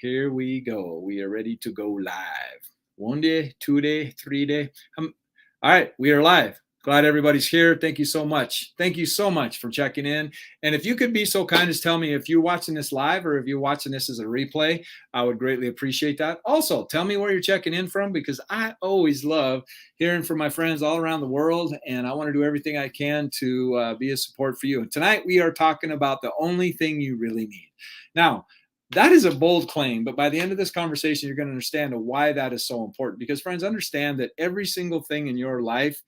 Here we go. We are ready to go live. 1 day, 2 day, 3 day. All right, we are live. Glad everybody's here. Thank you so much. Thank you so much for checking in. And if you could be so kind as tell me if you're watching this live or if you're watching this as a replay, I would greatly appreciate that. Also, tell me where you're checking in from because I always love hearing from my friends all around the world, and I want to do everything I can to be a support for you. And tonight we are talking about the only thing you really need. Now, that is a bold claim, but by the end of this conversation, you're going to understand why that is so important. Because, friends, understand that every single thing in your life,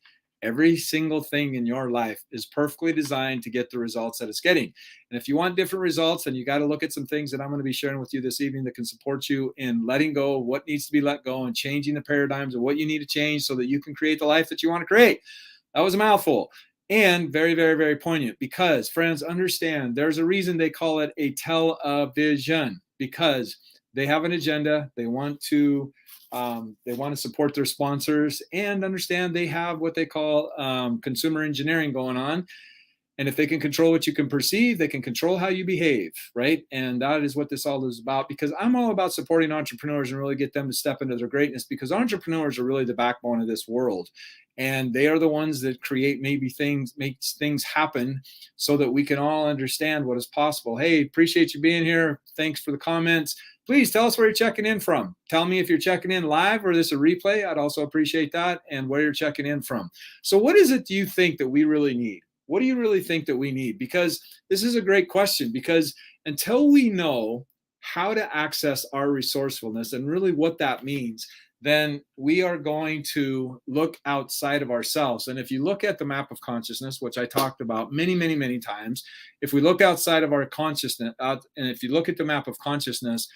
is perfectly designed to get the results that it's getting. And if you want different results, then you got to look at some things that I'm going to be sharing with you this evening that can support you in letting go of what needs to be let go and changing the paradigms of what you need to change so that you can create the life that you want to create. That was a mouthful. And very, very, very poignant because, friends, understand there's a reason they call it a television because they have an agenda. They want to support their sponsors and understand they have what they call consumer engineering going on. And if they can control what you can perceive, they can control how you behave, right? And that is what this all is about because I'm all about supporting entrepreneurs and really get them to step into their greatness because entrepreneurs are really the backbone of this world. And they are the ones that make things happen so that we can all understand what is possible. Hey, appreciate you being here. Thanks for the comments. Please tell us where you're checking in from. Tell me if you're checking in live or this is a replay. I'd also appreciate that and where you're checking in from. So what is it do you think that we really need? What do you really think that we need? Because this is a great question because until we know how to access our resourcefulness and really what that means, then we are going to look outside of ourselves. And if you look at the map of consciousness, which I talked about many, many, many times, if we look outside of our consciousness, and if you look at the map of consciousness,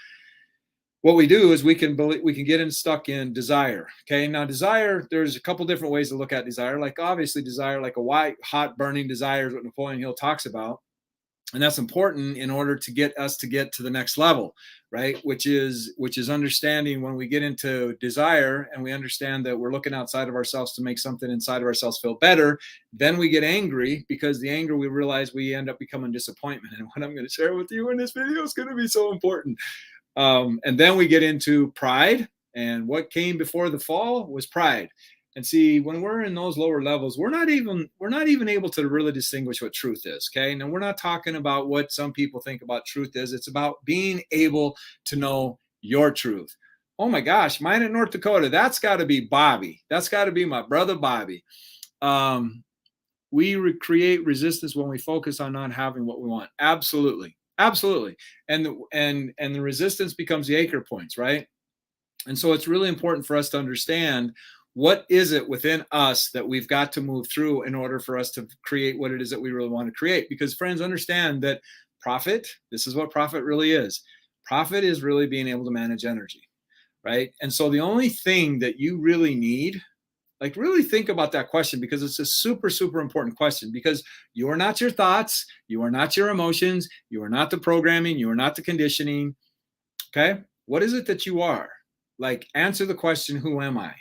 what we do is we can get stuck in desire. Okay, now desire, there's a couple different ways to look at desire. Like obviously desire, like a white hot burning desire is what Napoleon Hill talks about. And that's important in order to get us to get to the next level, right? Which is understanding when we get into desire and we understand that we're looking outside of ourselves to make something inside of ourselves feel better. Then we get angry because the anger we realize we end up becoming disappointment. And what I'm going to share with you in this video is going to be so important. And then we get into pride, and what came before the fall was pride. And see, when we're in those lower levels, we're not even able to really distinguish what truth is. Okay, now we're not talking about what some people think about truth is. It's about being able to know your truth. Oh my gosh, mine in North Dakota. That's got to be Bobby. That's got to be my brother Bobby. We create resistance when we focus on not having what we want. Absolutely. Absolutely. And the resistance becomes the anchor points, right? And so it's really important for us to understand what is it within us that we've got to move through in order for us to create what it is that we really want to create. Because friends, understand that profit, this is what profit really is. Profit is really being able to manage energy, right? And so the only thing that you really need, like really think about that question because it's a super, super important question because you are not your thoughts. You are not your emotions. You are not the programming. You are not the conditioning. Okay. What is it that you are? Like answer the question, who am I?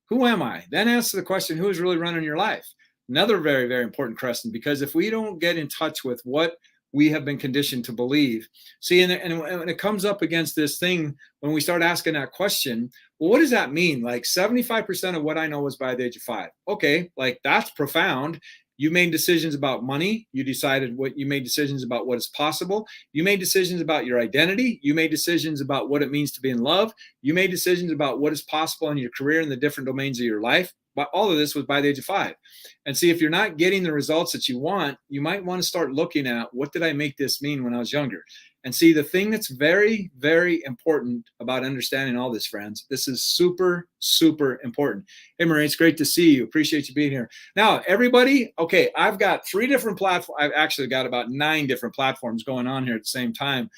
Who am I? Then answer the question, who is really running your life? Another very, very important question because if we don't get in touch with what we have been conditioned to believe. See, and when it comes up against this thing, when we start asking that question, well, what does that mean? Like 75% of what I know was by the age of 5. Okay, like that's profound. You made decisions about money. You made decisions about what is possible. You made decisions about your identity. You made decisions about what it means to be in love. You made decisions about what is possible in your career and the different domains of your life. But all of this was by the age of 5. And see, if you're not getting the results that you want, you might want to start looking at what did I make this mean when I was younger? And see, the thing that's very, very important about understanding all this, friends, this is super, super important. Hey, Marie, it's great to see you. Appreciate you being here. Now, everybody, okay, I've got 3 different platforms. I've actually got about 9 different platforms going on here at the same time.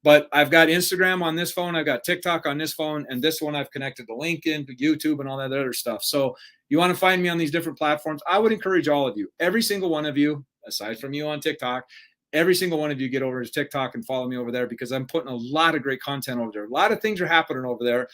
But I've got Instagram on this phone. I've got TikTok on this phone. And this one I've connected to LinkedIn, to YouTube, and all that other stuff. So you want to find me on these different platforms, I would encourage all of you, every single one of you, aside from you on TikTok, every single one of you get over to TikTok and follow me over there because I'm putting a lot of great content over there. A lot of things are happening over there.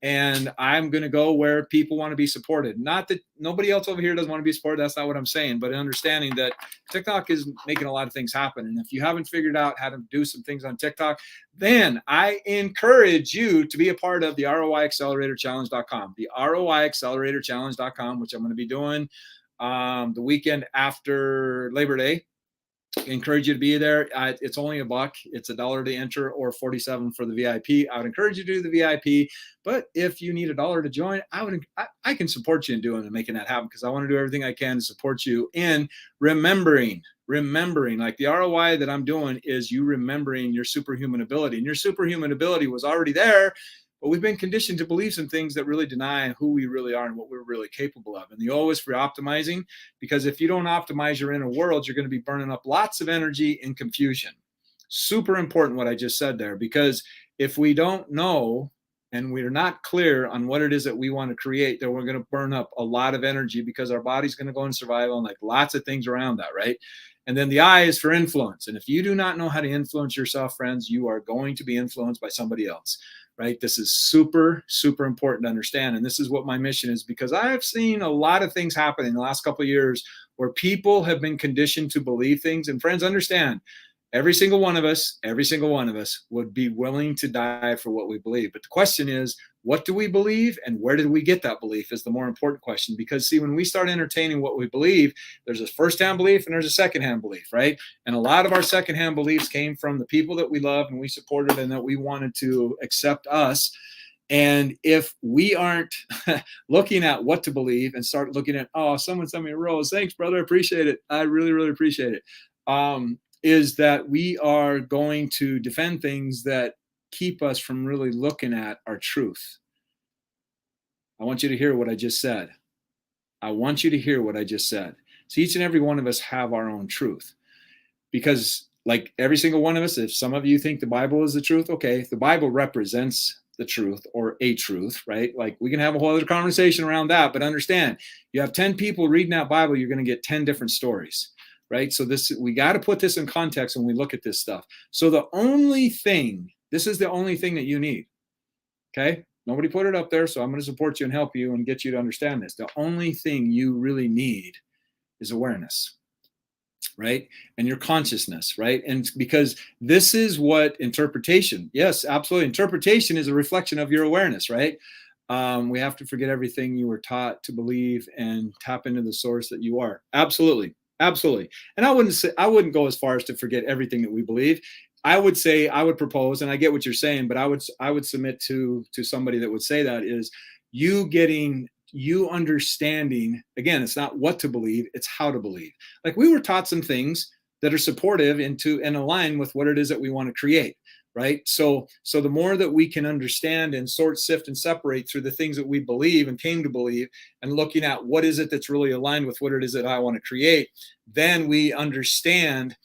and I'm going to go where people want to be supported. Not that nobody else over here doesn't want to be supported. That's not what I'm saying, but understanding that TikTok is making a lot of things happen. And if you haven't figured out how to do some things on TikTok, then I encourage you to be a part of the ROIAcceleratorChallenge.com, the ROIAcceleratorChallenge.com, which I'm going to be doing the weekend after Labor Day. I encourage you to be there. It's only $1. It's $1 to enter or $47 for the VIP. I would encourage you to do the VIP, but if you need $1 to join, I can support you in doing and making that happen, because I want to do everything I can to support you in remembering, like the ROI that I'm doing is you remembering your superhuman ability, and your superhuman ability was already there. But we've been conditioned to believe some things that really deny who we really are and what we're really capable of. And the O is for optimizing, because if you don't optimize your inner world, you're going to be burning up lots of energy in confusion. Super important what I just said there, because if we don't know and we're not clear on what it is that we want to create, then we're going to burn up a lot of energy, because our body's going to go in survival and like lots of things around that, right? And then the I is for influence. And if you do not know how to influence yourself, friends, you are going to be influenced by somebody else. Right? This is super, super important to understand. And this is what my mission is, because I have seen a lot of things happen in the last couple of years where people have been conditioned to believe things. And friends, understand, every single one of us would be willing to die for what we believe. But the question is, what do we believe and where did we get that belief is the more important question. Because see, when we start entertaining what we believe, there's a first-hand belief and there's a second-hand belief, right? And a lot of our second-hand beliefs came from the people that we loved and we supported and that we wanted to accept us. And if we aren't looking at what to believe and start looking at, oh, someone sent me a rose, thanks, brother, I appreciate it. I really, really appreciate it. Is that we are going to defend things that keep us from really looking at our truth. I want you to hear what I just said. I want you to hear what I just said. So each and every one of us have our own truth, because like every single one of us, if some of you think the Bible is the truth, okay, the Bible represents the truth or a truth, right? Like we can have a whole other conversation around that, but understand, you have 10 people reading that Bible, you're going to get 10 different stories. Right? So we got to put this in context when we look at this stuff. So this is the only thing that you need. Okay? Nobody put it up there, so I'm going to support you and help you and get you to understand this. The only thing you really need is awareness, right? And your consciousness, right? And because this is what interpretation, yes, absolutely. Interpretation is a reflection of your awareness, right? We have to forget everything you were taught to believe and tap into the source that you are. Absolutely. Absolutely. And I wouldn't go as far as to forget everything that we believe. I would propose, and I get what you're saying, but I would submit to somebody that would say that is you understanding, again, it's not what to believe, it's how to believe. Like we were taught some things that are supportive and align with what it is that we want to create. Right. So the more that we can understand and sort, sift, and separate through the things that we believe and came to believe, and looking at what is it that's really aligned with what it is that I want to create, then we understand.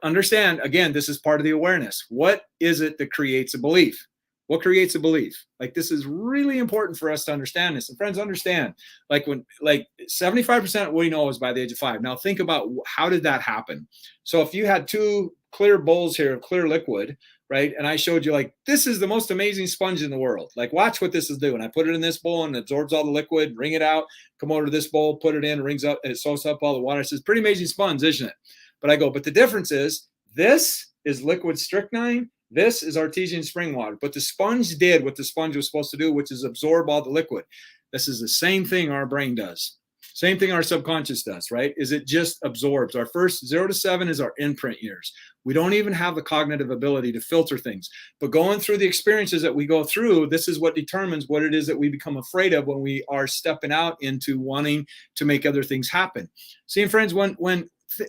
Understand, again, this is part of the awareness. What is it that creates a belief? What creates a belief? Like this is really important for us to understand this. And friends, understand, like 75% of what we know is by the age of 5. Now think about how did that happen? So if you had 2 clear bowls here of clear liquid, right? And I showed you like, this is the most amazing sponge in the world. Like, watch what this is doing. I put it in this bowl and it absorbs all the liquid, wring it out, come over to this bowl, put it in, rings up, and it soaks up all the water. It's a pretty amazing sponge, isn't it? But I go, but the difference is this is liquid strychnine. This is artesian spring water. But the sponge did what the sponge was supposed to do, which is absorb all the liquid. This is the same thing our brain does. Same thing our subconscious does, right? Is it just absorbs. Our first 0 to 7 is our imprint years. We don't even have the cognitive ability to filter things. But going through the experiences that we go through, this is what determines what it is that we become afraid of when we are stepping out into wanting to make other things happen. See, friends,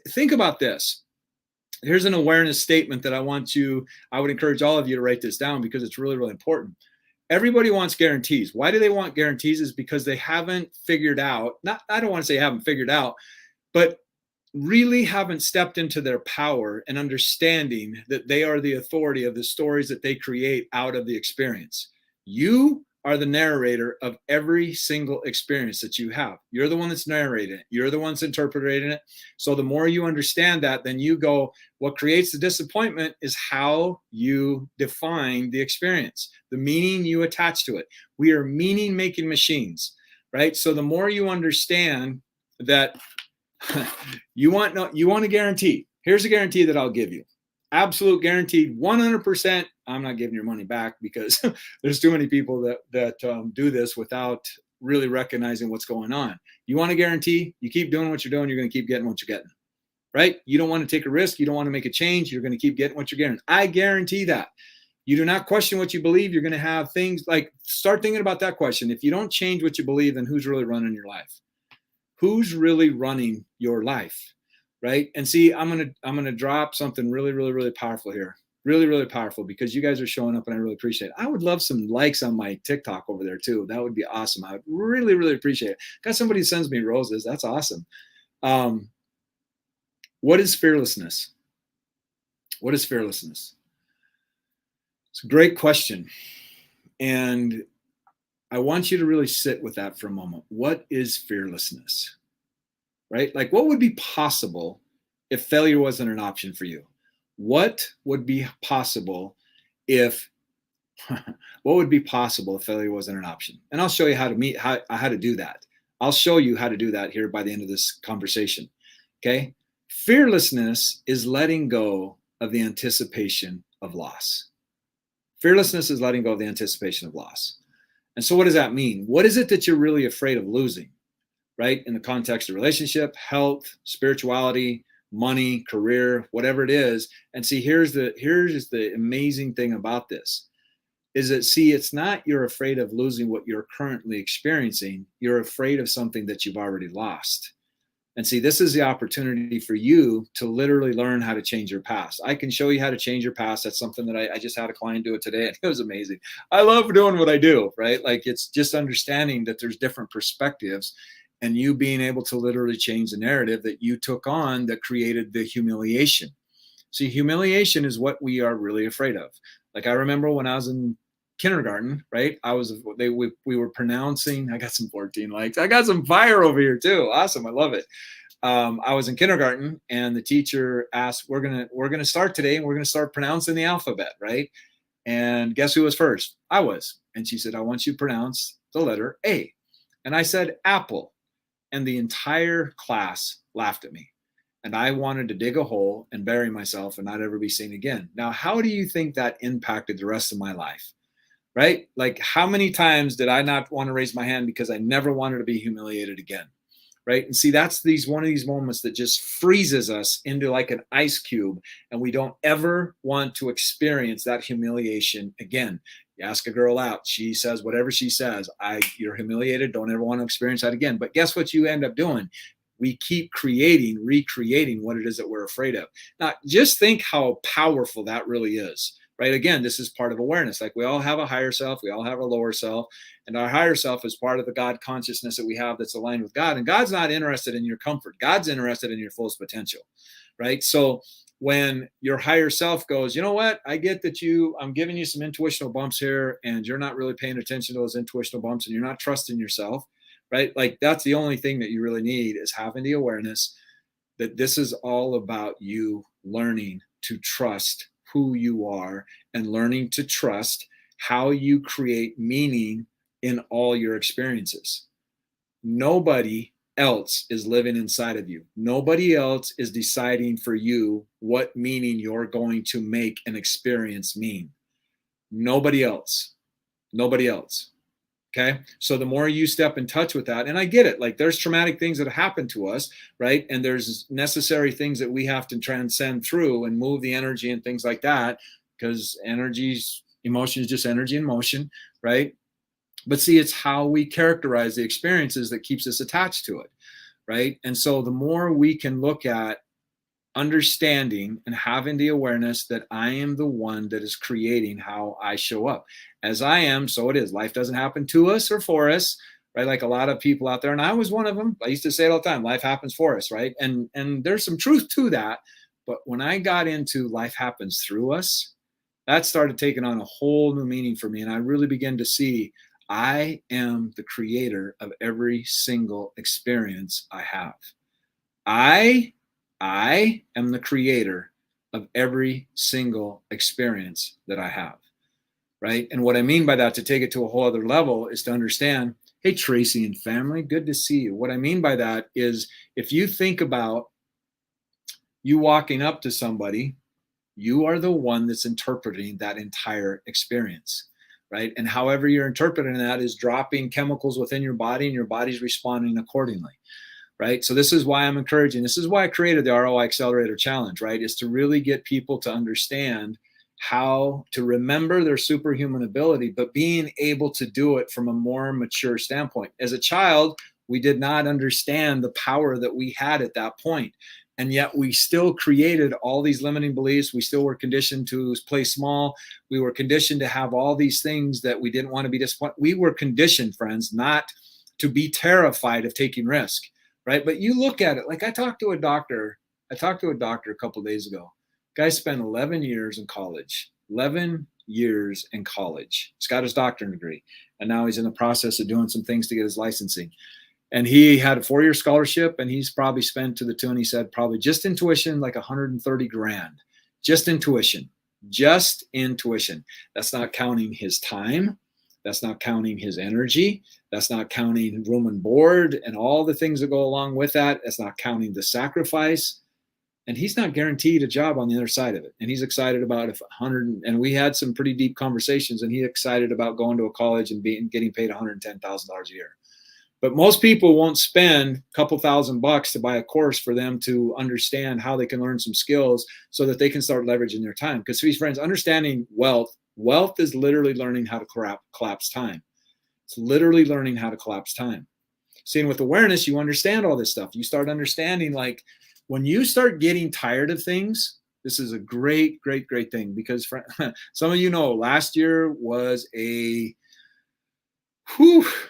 think about this. Here's an awareness statement that I would encourage all of you to write this down, because it's really, really important. Everybody wants guarantees. Why do they want guarantees? Is because they haven't figured out, I don't want to say haven't figured out, but really haven't stepped into their power and understanding that they are the authority of the stories that they create out of the experience. You are the narrator of every single experience that you have. You're the one that's narrating it. You're the one that's interpreting it. So the more you understand that, then you go, what creates the disappointment is how you define the experience, the meaning you attach to it. We are meaning making machines, right? So the more you understand that you want a guarantee. Here's a guarantee that I'll give you. Absolute guaranteed, 100%. I'm not giving your money back because there's too many people that do this without really recognizing what's going on. You want a guarantee? You keep doing what you're doing, you're going to keep getting what you're getting, right? You don't want to take a risk. You don't want to make a change. You're going to keep getting what you're getting. I guarantee that. You do not question what you believe. You're going to have things like, start thinking about that question. If you don't change what you believe, then who's really running your life? Who's really running your life? Right. And see, I'm gonna drop something really, really, really powerful here. Really, really powerful, because you guys are showing up and I really appreciate it. I would love some likes on my TikTok over there too. That would be awesome. I would really, really appreciate it. Got somebody who sends me roses. That's awesome. What is fearlessness? What is fearlessness? It's a great question. And I want you to really sit with that for a moment. What is fearlessness? Right? Like, what would be possible if failure wasn't an option for you? What would be possible if what would be possible if failure wasn't an option? And I'll show you how to do that. I'll show you how to do that here by the end of this conversation. Okay? Fearlessness is letting go of the anticipation of loss. Fearlessness is letting go of the anticipation of loss. And so what does that mean? What is it that you're really afraid of losing? Right? In the context of relationship, health, spirituality, money, career, whatever it is. And see, here's the amazing thing about this is that, see, it's not you're afraid of losing what you're currently experiencing. You're afraid of something that you've already lost. And see, this is the opportunity for you to literally learn how to change your past. I can show you how to change your past. That's something that I just had a client do it today. And it was amazing. I love doing what I do, right? Like, it's just understanding that there's different perspectives, and you being able to literally change the narrative that you took on that created the humiliation. See, humiliation is what we are really afraid of. Like, I remember when I was in kindergarten, right? We were pronouncing, I got some 14 likes. I got some fire over here too. Awesome. I love it. I was in kindergarten and the teacher asked, we're going to start today and we're going to start pronouncing the alphabet, right? And guess who was first? I was. And she said, I want you to pronounce the letter A. And I said, apple. And the entire class laughed at me. And I wanted to dig a hole and bury myself and not ever be seen again. Now, how do you think that impacted the rest of my life? Right? Like, how many times did I not want to raise my hand because I never wanted to be humiliated again? Right? And see, that's one of these moments that just freezes us into like an ice cube, and we don't ever want to experience that humiliation again. You ask a girl out, she says whatever she says, you're humiliated, don't ever want to experience that again. But guess what you end up doing? We keep recreating what it is that we're afraid of. Now, just think how powerful that really is, right? Again, this is part of awareness. Like, we all have a higher self, we all have a lower self, and our higher self is part of the God consciousness that we have that's aligned with God. And God's not interested in your comfort. God's interested in your fullest potential, right? So when your higher self goes, you know what, I get that I'm giving you some intuitional bumps here and you're not really paying attention to those intuitional bumps and you're not trusting yourself, right? Like, that's the only thing that you really need, is having the awareness that this is all about you learning to trust who you are and learning to trust how you create meaning in all your experiences. Nobody else is living inside of you. Nobody else is deciding for you what meaning you're going to make an experience mean. Nobody else. Nobody else. Okay. So the more you step in touch with that, and I get it, like, there's traumatic things that happen to us, right? And there's necessary things that we have to transcend through and move the energy and things like that, because emotion is just energy in motion, right? But see, it's how we characterize the experiences that keeps us attached to it, right? And so the more we can look at understanding and having the awareness that I am the one that is creating how I show up. As I am, so it is. Life doesn't happen to us or for us, right? Like a lot of people out there, and I was one of them. I used to say it all the time, life happens for us, right? And there's some truth to that. But when I got into life happens through us, that started taking on a whole new meaning for me. And I really began to see I am the creator of every single experience I have. I am the creator of every single experience that I have, right? And what I mean by that, to take it to a whole other level, is to understand, hey, Tracy and family, good to see you. What I mean by that is, if you think about you walking up to somebody, you are the one that's interpreting that entire experience, right? And however you're interpreting that is dropping chemicals within your body, and your body's responding accordingly, right? So this is why I'm encouraging, this is why I created the ROI Accelerator Challenge, right? Is to really get people to understand how to remember their superhuman ability, but being able to do it from a more mature standpoint. As a child, we did not understand the power that we had at that point. And yet we still created all these limiting beliefs. We still were conditioned to play small. We were conditioned to have all these things that we didn't want to be disappointed. We were conditioned, friends, not to be terrified of taking risk, right? But you look at it, like I talked to a doctor a couple of days ago. Guy spent 11 years in college, 11 years in college. He's got his doctorate degree, and now he's in the process of doing some things to get his licensing. And he had a 4-year scholarship, and he's probably spent, to the tune, he said, probably just in tuition, like 130 grand, just in tuition, just in tuition. That's not counting his time. That's not counting his energy. That's not counting room and board and all the things that go along with that. That's not counting the sacrifice. And he's not guaranteed a job on the other side of it. And he's excited about if 100, and we had some pretty deep conversations, and he's excited about going to a college and getting paid $110,000 a year. But most people won't spend a couple $1,000 to buy a course for them to understand how they can learn some skills so that they can start leveraging their time. Because, these friends, understanding wealth is literally learning how to collapse time. It's literally learning how to collapse time. Seeing with awareness, you understand all this stuff. You start understanding, like, when you start getting tired of things, this is a great, great, great thing. Because some of you know, last year was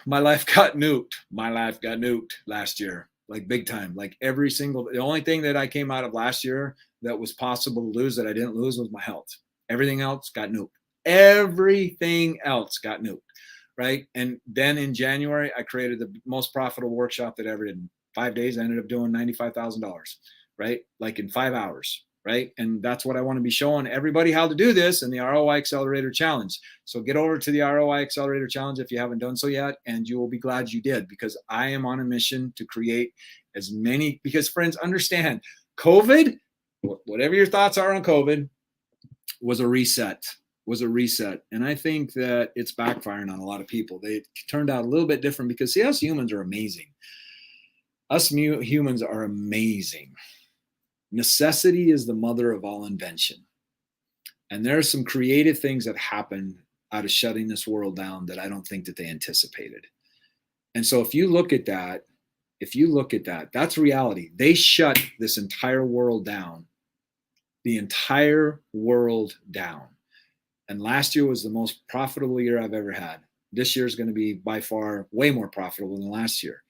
my life got nuked. My life got nuked last year, like big time. Like the only thing that I came out of last year that was possible to lose that I didn't lose was my health. Everything else got nuked. Everything else got nuked, right? And then in January, I created the most profitable workshop that I ever did. In 5 days, I ended up doing $95,000, right? Like in 5 hours. Right? And that's what I want to be showing everybody, how to do this in the ROI Accelerator Challenge. So get over to the ROI Accelerator Challenge if you haven't done so yet, and you will be glad you did, because I am on a mission to create as many, because, friends, understand, COVID, whatever your thoughts are on COVID, was a reset. And I think that it's backfiring on a lot of people. They turned out a little bit different because, see, us humans are amazing. Humans are amazing. Necessity is the mother of all invention. And there are some creative things that happen out of shutting this world down that I don't think that they anticipated. And so if you look at that, that's reality. They shut this entire world down, the entire world down. And last year was the most profitable year I've ever had. This year is going to be by far way more profitable than last year.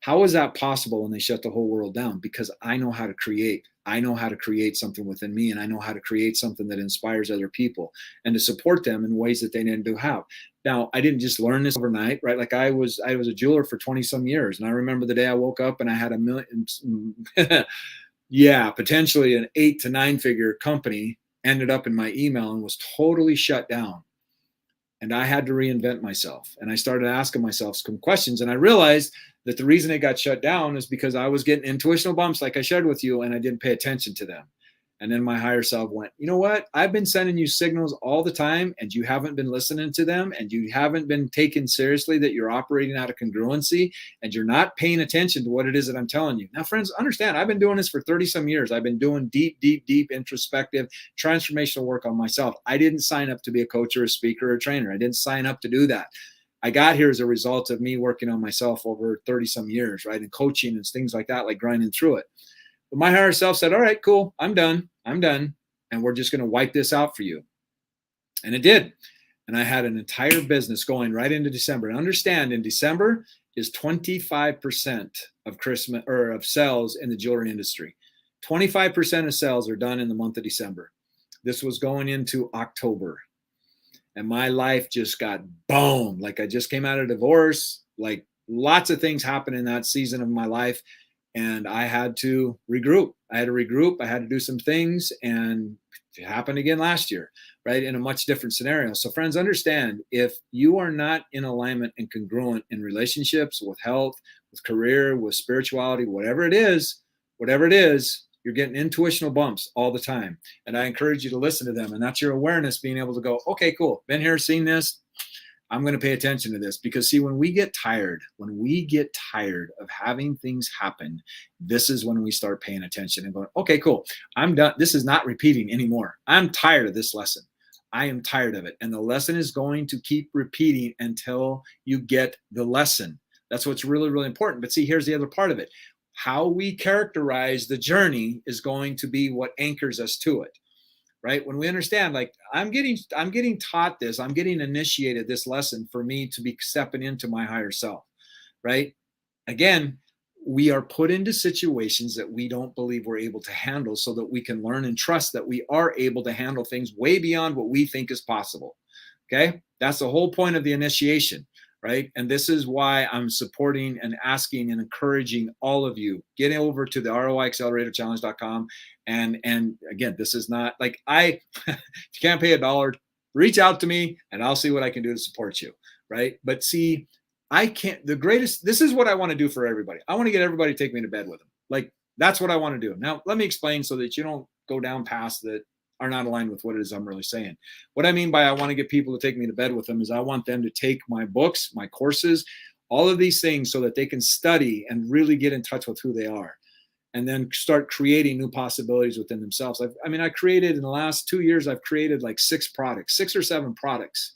How is that possible when they shut the whole world down? Because I know how to create. I know how to create something within me, and I know how to create something that inspires other people and to support them in ways that they didn't have. Now, I didn't just learn this overnight, right? Like I was a jeweler for 20 some years. And I remember the day I woke up and I had $1 million, potentially an 8 to 9 figure company ended up in my email and was totally shut down. And I had to reinvent myself. And I started asking myself some questions. And I realized that the reason it got shut down is because I was getting intuitional bumps, like I shared with you, and I didn't pay attention to them. And then my higher self went, you know what? I've been sending you signals all the time, and you haven't been listening to them, and you haven't been taken seriously that you're operating out of congruency, and you're not paying attention to what it is that I'm telling you. Now, friends, understand, I've been doing this for 30 some years. I've been doing deep, deep, deep introspective, transformational work on myself. I didn't sign up to be a coach or a speaker or a trainer. I didn't sign up to do that. I got here as a result of me working on myself over 30 some years, right? And coaching and things like that, like grinding through it. But my higher self said, all right, cool. I'm done. And we're just going to wipe this out for you. And it did. And I had an entire business going right into December. And understand, in December is 25% of Christmas or of sales in the jewelry industry. 25% of sales are done in the month of December. This was going into October. and my life just got boom. Like I just came out of divorce, like lots of things happened in that season of my life. And I had to regroup. I had to regroup. I had to do some things, and it happened again last year, right? In a much different scenario. So, friends, understand, if you are not in alignment and congruent in relationships, with health, with career, with spirituality, whatever it is, you're getting intuitional bumps all the time. And I encourage you to listen to them. And that's your awareness being able to go, okay, cool. Been here, seen this. I'm going to pay attention to this. Because see, when we get tired of having things happen, this is when we start paying attention and going, okay, cool. I'm done. This is not repeating anymore. I'm tired of this lesson. I am tired of it. And the lesson is going to keep repeating until you get the lesson. That's what's really, really important. But see, here's the other part of it. How we characterize the journey is going to be what anchors us to it. Right? When we understand, like, I'm getting taught this, I'm getting initiated this lesson for me to be stepping into my higher self, right? Again, we are put into situations that we don't believe we're able to handle, so that we can learn and trust that we are able to handle things way beyond what we think is possible. Okay? That's the whole point of the initiation, right? And this is why I'm supporting and asking and encouraging all of you, get over to the ROIAcceleratorChallenge.com. And again, this is not like if you can't pay $1, reach out to me and I'll see what I can do to support you, right? But see, this is what I want to do for everybody. I want to get everybody to take me to bed with them. Like, that's what I want to do. Now, let me explain so that you don't go down paths that are not aligned with what it is I'm really saying. What I mean by I want to get people to take me to bed with them is I want them to take my books, my courses, all of these things, so that they can study and really get in touch with who they are, and then start creating new possibilities within themselves. I created, in the last 2 years, I've created like 6 or 7 products,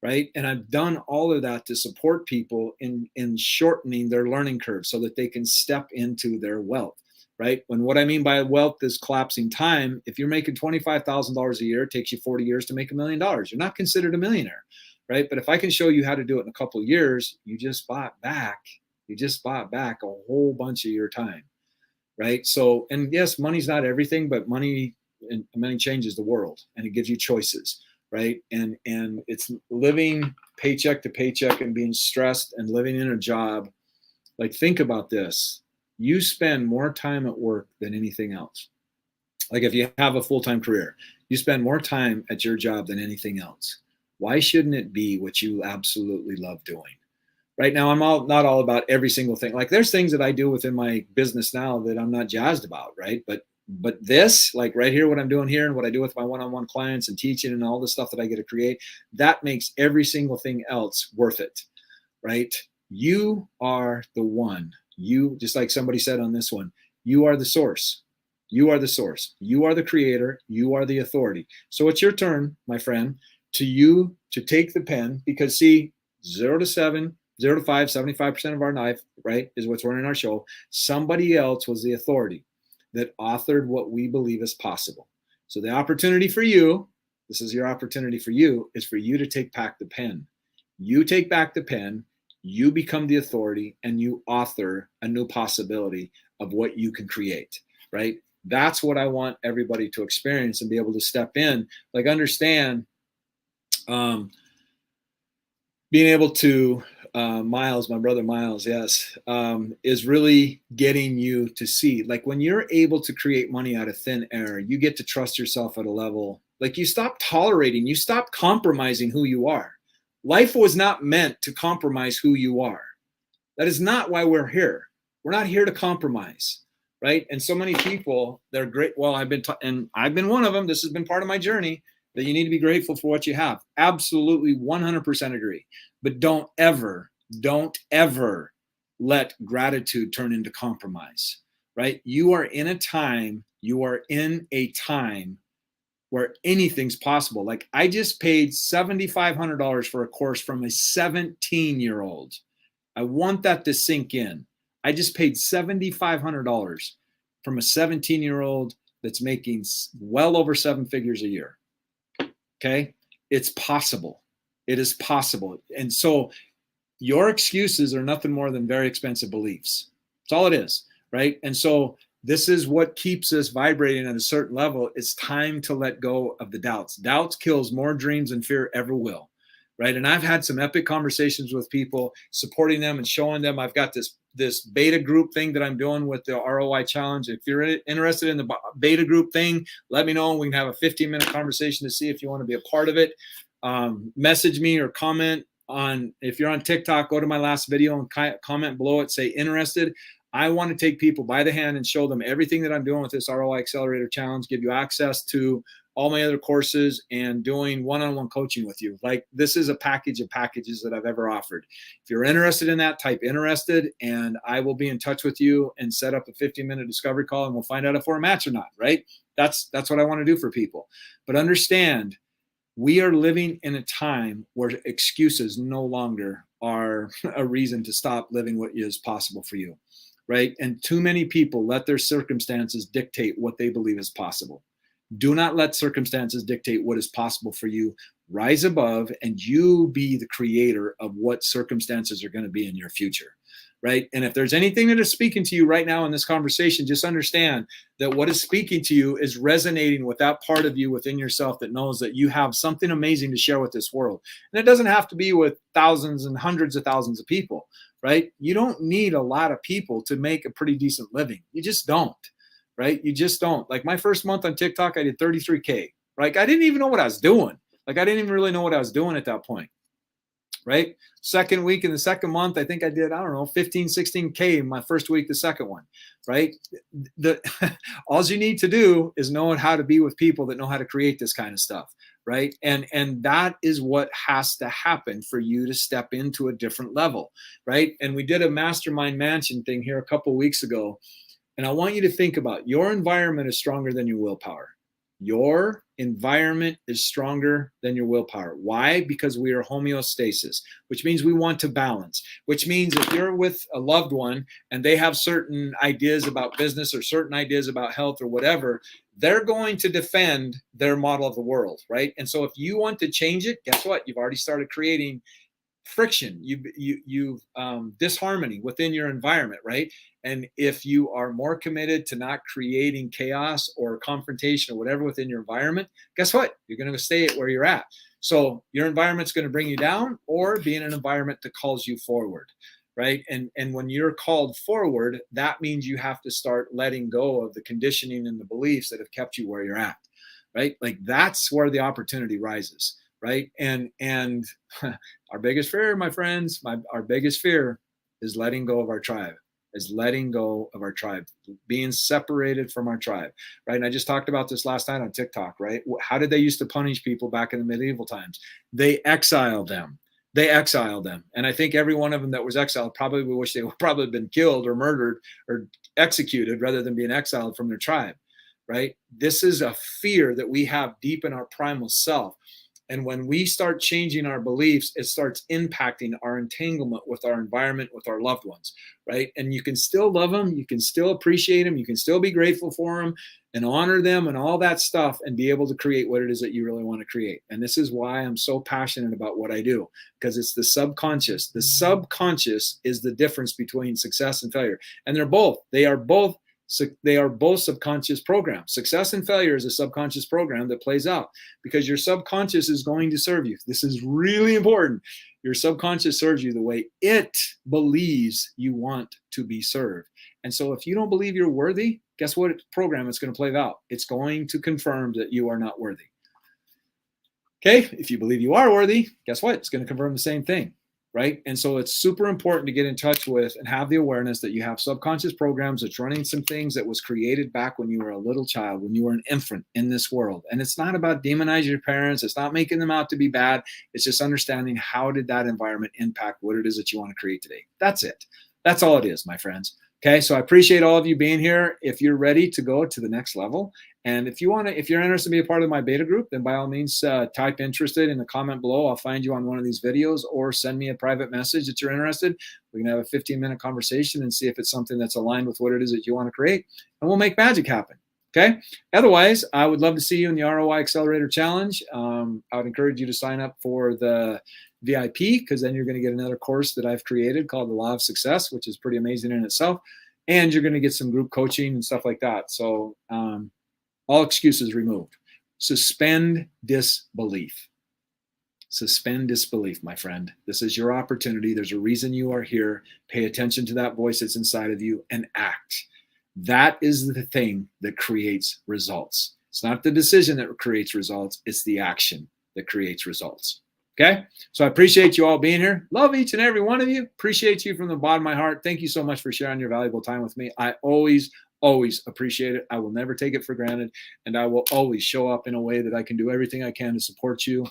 right? And I've done all of that to support people in shortening their learning curve so that they can step into their wealth. Right? When what I mean by wealth is collapsing time, if you're making $25,000 a year, it takes you 40 years to make $1 million. You're not considered a millionaire, right? But if I can show you how to do it in a couple of years, you just bought back a whole bunch of your time, right? So, and yes, money's not everything, but money changes the world, and it gives you choices, right? And it's living paycheck to paycheck and being stressed and living in a job. Like, think about this. You spend more time at work than anything else. Like, if you have a full-time career, you spend more time at your job than anything else. Why shouldn't it be what you absolutely love doing? Right now, I'm not all about every single thing. Like, there's things that I do within my business now that I'm not jazzed about, right? But this, like right here, what I'm doing here and what I do with my one-on-one clients and teaching and all the stuff that I get to create, that makes every single thing else worth it, right? You are the one. You, just like somebody said on this one, you are the source. You are the source. You are the creator. You are the authority. So it's your turn, my friend, to take the pen, because see, 0 to 7, 0 to 5, 75% of our life, right, is what's running our show. Somebody else was the authority that authored what we believe is possible. So the opportunity for you, this is your opportunity for you, is for you to take back the pen. You take back the pen. You become the authority, and you author a new possibility of what you can create, right? That's what I want everybody to experience and be able to step in. Like, understand, being able to, Miles, my brother Miles, yes, is really getting you to see, like, when you're able to create money out of thin air, you get to trust yourself at a level, like, you stop compromising who you are. Life was not meant to compromise who you are. That is not why we're here. We're not here to compromise, right? And so many people, they're great. Well, I've been one of them. This has been part of my journey, that you need to be grateful for what you have. Absolutely 100% agree. But don't ever let gratitude turn into compromise, right? You are in a time where anything's possible. Like, I just paid $7,500 for a course from a 17-year-old. I want that to sink in. I just paid $7,500 from a 17-year-old that's making well over 7 figures a year. Okay? It's possible. It is possible. And so your excuses are nothing more than very expensive beliefs. That's all it is, right? And so This is what keeps us vibrating at a certain level. It's time to let go of the doubts. Doubts kills more dreams than fear ever will, right? And I've had some epic conversations with people, supporting them and showing them. I've got this beta group thing that I'm doing with the ROI challenge. If you're interested in the beta group thing, let me know. We can have a 15-minute conversation to see if you want to be a part of it. Message me or comment on, if you're on TikTok, go to my last video and comment below it, say interested. I want to take people by the hand and show them everything that I'm doing with this ROI Accelerator Challenge, give you access to all my other courses, and doing one-on-one coaching with you. Like, this is a package of packages that I've ever offered. If you're interested in that, type interested, and I will be in touch with you and set up a 15-minute discovery call, and we'll find out if we're a match or not, right? That's what I want to do for people. But understand, we are living in a time where excuses no longer are a reason to stop living what is possible for you, right? And too many people let their circumstances dictate what they believe is possible. Do not let circumstances dictate what is possible for you. Rise above, and you be the creator of what circumstances are going to be in your future, right? And if there's anything that is speaking to you right now in this conversation, just understand that what is speaking to you is resonating with that part of you within yourself that knows that you have something amazing to share with this world. And it doesn't have to be with thousands and hundreds of thousands of people, right? You don't need a lot of people to make a pretty decent living. You just don't. Right? You just don't. Like, my first month on TikTok, I did 33K. Right? I didn't even know what I was doing. Like, I didn't even really know what I was doing at that point. Right? Second week in the second month, I think I did, I don't know, 15, 16K in my first week, the second one. Right? All you need to do is know how to be with people that know how to create this kind of stuff. Right? And that is what has to happen for you to step into a different level. Right? And we did a mastermind mansion thing here a couple of weeks ago. And I want you to think about, your environment is stronger than your willpower. Your environment is stronger than your willpower. Why? Because we are homeostasis, which means we want to balance, which means if you're with a loved one and they have certain ideas about business or certain ideas about health or whatever, they're going to defend their model of the world, right? And so if you want to change it, guess what? You've already started creating friction, you've disharmony within your environment, right? And if you are more committed to not creating chaos or confrontation or whatever within your environment, guess what? You're going to stay at where you're at. So your environment's going to bring you down, or be in an environment that calls you forward, right? And when you're called forward, that means you have to start letting go of the conditioning and the beliefs that have kept you where you're at, right? Like, that's where the opportunity rises. Right. And our biggest fear, my friends, our biggest fear is letting go of our tribe, being separated from our tribe. Right. And I just talked about this last night on TikTok. Right. How did they used to punish people back in the medieval times? They exiled them. And I think every one of them that was exiled probably wish they would probably been killed or murdered or executed rather than being exiled from their tribe. Right. This is a fear that we have deep in our primal self. And when we start changing our beliefs, it starts impacting our entanglement with our environment, with our loved ones, right? And you can still love them, you can still appreciate them, you can still be grateful for them and honor them and all that stuff, and be able to create what it is that you really want to create. And this is why I'm so passionate about what I do, because it's the subconscious. The subconscious is the difference between success and failure. And they are both subconscious programs. Success and failure is a subconscious program that plays out, because your subconscious is going to serve you. This is really important. Your subconscious serves you the way it believes you want to be served. And so if you don't believe you're worthy, guess what program it's going to play out? It's going to confirm that you are not worthy. Okay, if you believe you are worthy, guess what? It's going to confirm the same thing. Right? And so it's super important to get in touch with and have the awareness that you have subconscious programs that's running some things that was created back when you were a little child, when you were an infant in this world. And it's not about demonizing your parents. It's not making them out to be bad. It's just understanding, how did that environment impact what it is that you want to create today? That's it. That's all it is, my friends. Okay, so I appreciate all of you being here. If you're ready to go to the next level, and if you're interested to be a part of my beta group, then by all means, type interested in the comment below. I'll find you on one of these videos, or send me a private message that you're interested. We can have a 15-minute conversation and see if it's something that's aligned with what it is that you want to create, and we'll make magic happen. Okay. Otherwise, I would love to see you in the ROI Accelerator Challenge. I would encourage you to sign up for the VIP, because then you're going to get another course that I've created called The Law of Success, which is pretty amazing in itself. and you're going to get some group coaching and stuff like that. So all excuses removed. Suspend disbelief. Suspend disbelief, my friend. This is your opportunity. There's a reason you are here. Pay attention to that voice that's inside of you and act. That is the thing that creates results. It's not the decision that creates results. It's the action that creates results. Okay? So I appreciate you all being here. Love each and every one of you. Appreciate you from the bottom of my heart. Thank you so much for sharing your valuable time with me. I always appreciate it. I will never take it for granted. And I will always show up in a way that I can do everything I can to support you.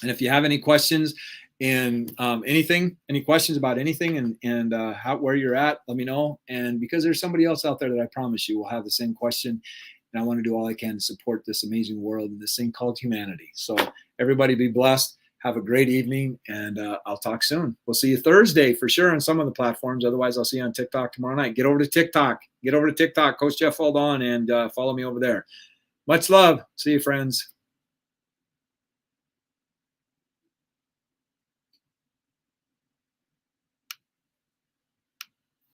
And if you have any questions and any questions about anything and where you're at, let me know. And because there's somebody else out there that I promise you will have the same question. And I want to do all I can to support this amazing world and this thing called humanity. So everybody be blessed. Have a great evening, and I'll talk soon. We'll see you Thursday for sure on some of the platforms. Otherwise, I'll see you on TikTok tomorrow night. Get over to TikTok. Get over to TikTok, Coach Jeff Faldon, and follow me over there. Much love. See you, friends.